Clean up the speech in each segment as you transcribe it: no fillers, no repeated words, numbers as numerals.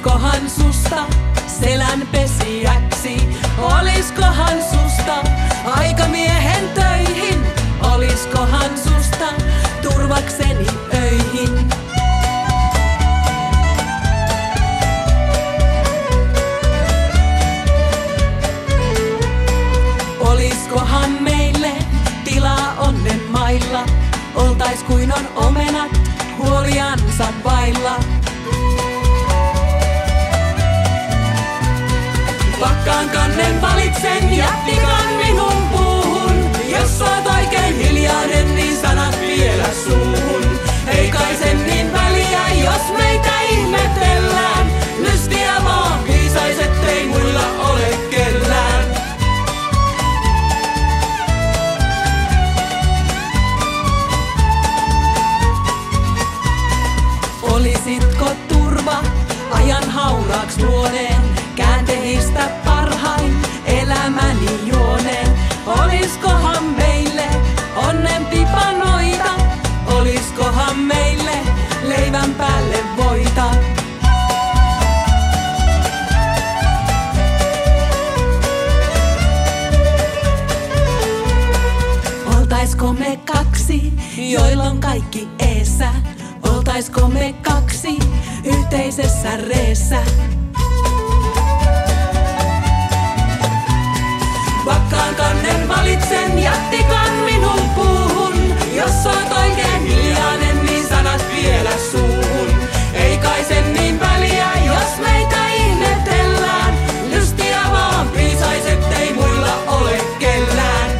Oliskohan susta selänpesijäksi? Oliskohan susta aikamiehen töihin? Oliskohan susta turvakseni öihin? Oliskohan meille tilaa onnen mailla? Oltais kuin on omenat huoliansa vailla. Vakkaan kannen valitsen, jättikan minun puuhun. Jos oot oikein hiljainen, niin sanat vielä suuhun. Ei kai sen niin väliä, jos meitä ihmetellään. Lystiä vaan piisais, ettei muilla ole kellään. Olisitko turva ajan hauraaks luoneen? Kääntehistä parhain elämäni juoneen. Oliskohan meille onnen pipanoita? Oliskohan meille leivän päälle voita? Oltaisko me kaksi, joilla on kaikki eessä? Oltaisko me kaksi yhteisessä reessä? Vakkaan kannen valitsen, jättikan minun puuhun. Jos oot oikein hiljainen, niin sanat vielä suuhun. Ei kai sen niin väliä, jos meitä ihmetellään. Lystiä vaan piisais, ettei muilla ole kellään.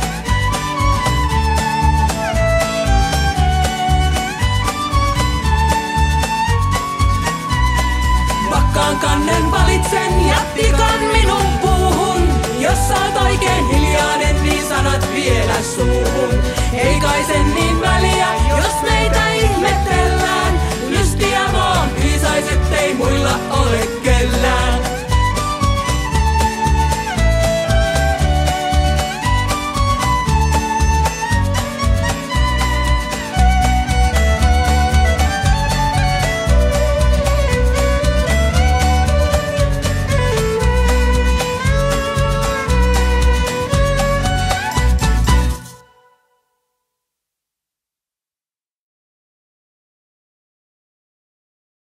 Vakkaan kannen valitsen, jättikan minun puuhun. Jos oot oikein hiljainen, niin sanat vielä suuhun. Ei kai sen niin väliä, jos meitä ihmetellään. Lystiä vaan piisais, ettei muilla